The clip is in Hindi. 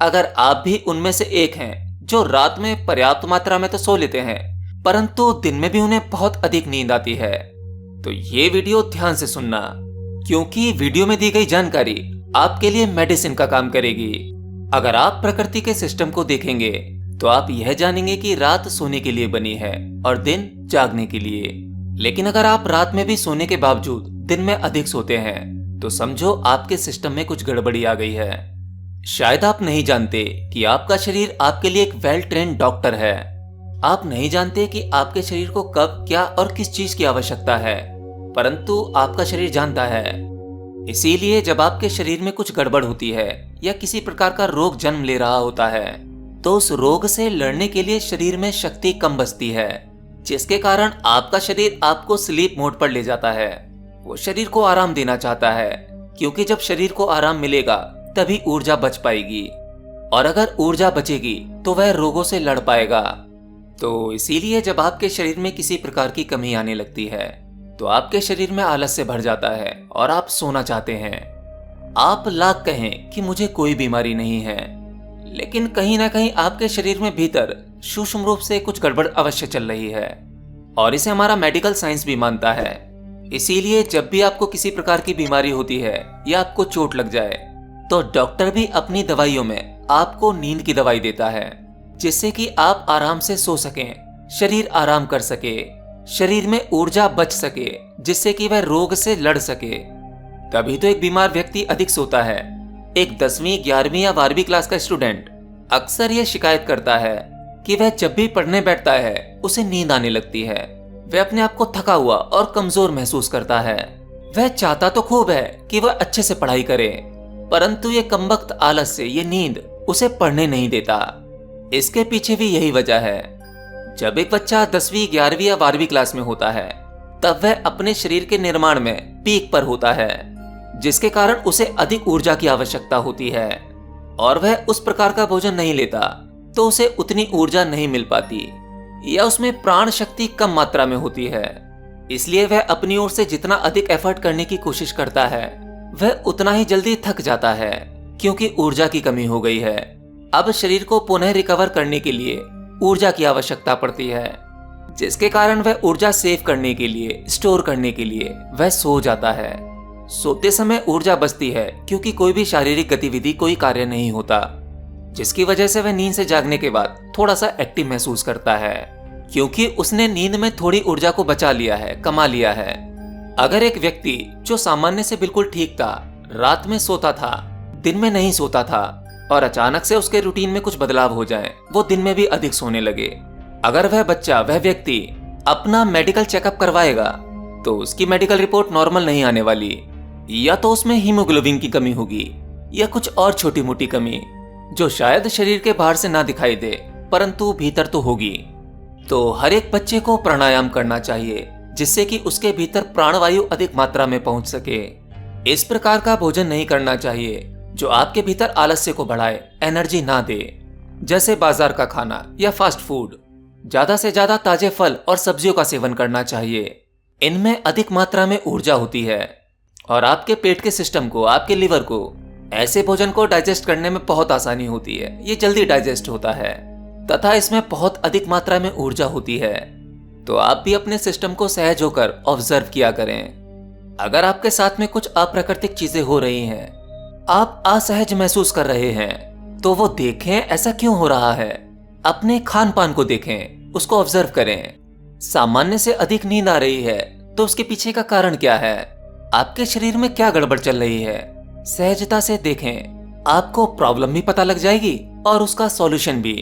अगर आप भी उनमें से एक हैं जो रात में पर्याप्त मात्रा में तो सो लेते हैं, परंतु दिन में भी उन्हें बहुत अधिक नींद आती है, तो ये वीडियो ध्यान से सुनना, क्योंकि वीडियो में दी गई जानकारी आपके लिए मेडिसिन का काम करेगी। अगर आप प्रकृति के सिस्टम को देखेंगे तो आप यह जानेंगे कि रात सोने के लिए बनी है और दिन जागने के लिए। लेकिन अगर आप रात में भी सोने के बावजूद दिन में अधिक सोते हैं तो समझो आपके सिस्टम में कुछ गड़बड़ी आ गई है। शायद आप नहीं जानते कि आपका शरीर आपके लिए एक वेल ट्रेन्ड डॉक्टर है। आप नहीं जानते कि आपके शरीर को कब, क्या और किस चीज की आवश्यकता है, परंतु आपका शरीर जानता है। इसीलिए जब आपके शरीर में कुछ गड़बड़ होती है या किसी प्रकार का रोग जन्म ले रहा होता है तो उस रोग से लड़ने के लिए शरीर में शक्ति कम बचती है, जिसके कारण आपका शरीर आपको स्लीप मोड पर ले जाता है। वो शरीर को आराम देना चाहता है, क्योंकि जब शरीर को आराम मिलेगा तभी ऊर्जा बच पाएगी, और अगर ऊर्जा बचेगी तो वह रोगों से लड़ पाएगा। तो इसीलिए जब आपके शरीर में किसी प्रकार की कमी आने लगती है तो आपके शरीर में आलस से भर जाता है और आप सोना चाहते हैं। आप लाख कहें कि मुझे कोई बीमारी नहीं है, लेकिन कहीं ना कहीं आपके शरीर में भीतर सूक्ष्म रूप से कुछ गड़बड़ अवश्य चल रही है, और इसे हमारा मेडिकल साइंस भी मानता है। इसीलिए जब भी आपको किसी प्रकार की बीमारी होती है या आपको चोट लग जाए तो डॉक्टर भी अपनी दवाइयों में आपको नींद की दवाई देता है, जिससे कि आप आराम से सो सकें, शरीर आराम कर सके, शरीर में ऊर्जा बच सके, जिससे कि वह रोग से लड़ सके। तभी तो एक बीमार व्यक्ति अधिक सोता है। एक 10वीं, 11वीं या 12वीं क्लास का स्टूडेंट अक्सर यह शिकायत करता है कि वह जब भी पढ़ने बैठता है उसे नींद आने लगती है। वह अपने आप को थका हुआ और कमजोर महसूस करता है। वह चाहता तो खूब है कि वह अच्छे से पढ़ाई करे, परंतु ये कमबख्त आलस से ये नींद उसे पढ़ने नहीं देता। इसके पीछे भी यही वजह है। जब एक बच्चा 10वीं, 11वीं या 12वीं क्लास में होता है तब वह अपने शरीर के निर्माण में पीक पर होता है, जिसके कारण उसे अधिक ऊर्जा की आवश्यकता होती है, और वह उस प्रकार का भोजन नहीं लेता तो उसे उतनी ऊर्जा नहीं मिल पाती, या उसमें प्राण शक्ति कम मात्रा में होती है। इसलिए वह अपनी ओर से जितना अधिक एफर्ट करने की कोशिश करता है वह उतना ही जल्दी थक जाता है, क्योंकि ऊर्जा की कमी हो गई है। अब शरीर को पुनः रिकवर करने के लिए ऊर्जा की आवश्यकता पड़ती है, जिसके कारण वह ऊर्जा सेव करने के लिए, स्टोर करने के लिए वह सो जाता है। सोते समय ऊर्जा बचती है क्योंकि कोई भी शारीरिक गतिविधि, कोई कार्य नहीं होता, जिसकी वजह से वह नींद से जागने के बाद थोड़ा सा एक्टिव महसूस करता है, क्योंकि उसने नींद में थोड़ी ऊर्जा को बचा लिया है, कमा लिया है। अगर एक व्यक्ति जो सामान्य से बिल्कुल ठीक था, रात में सोता था, दिन में नहीं सोता था, और अचानक से उसके रूटीन में कुछ बदलाव हो जाए, वो दिन में भी अधिक सोने लगे, अगर वह बच्चा, वह व्यक्ति अपना मेडिकल चेकअप करवाएगा तो उसकी मेडिकल रिपोर्ट नॉर्मल नहीं आने वाली। या तो उसमें हीमोग्लोबिन की कमी होगी या कुछ और छोटी मोटी कमी, जो शायद शरीर के बाहर से ना दिखाई दे परंतु भीतर तो होगी। तो हर एक बच्चे को प्राणायाम करना चाहिए, जिससे कि उसके भीतर प्राणवायु अधिक मात्रा में पहुंच सके। इस प्रकार का भोजन नहीं करना चाहिए जो आपके भीतर आलस्य को बढ़ाए, एनर्जी ना दे, जैसे बाजार का खाना या फास्ट फूड। ज्यादा से ज्यादा ताजे फल और सब्जियों का सेवन करना चाहिए। इनमें अधिक मात्रा में ऊर्जा होती है और आपके पेट के सिस्टम को, आपके लिवर को ऐसे भोजन को डाइजेस्ट करने में बहुत आसानी होती है। ये जल्दी डाइजेस्ट होता है तथा इसमें बहुत अधिक मात्रा में ऊर्जा होती है। तो आप भी अपने सिस्टम को सहज होकर ऑब्जर्व किया करें। अगर आपके साथ में कुछ अप्राकृतिक चीजें हो रही हैं, आप असहज महसूस कर रहे हैं, तो वो देखें ऐसा क्यों हो रहा है। अपने खान पान को देखें, उसको ऑब्जर्व करें। सामान्य से अधिक नींद आ रही है तो उसके पीछे का कारण क्या है, आपके शरीर में क्या गड़बड़ चल रही है, सहजता से देखें। आपको प्रॉब्लम भी पता लग जाएगी और उसका सॉल्यूशन भी।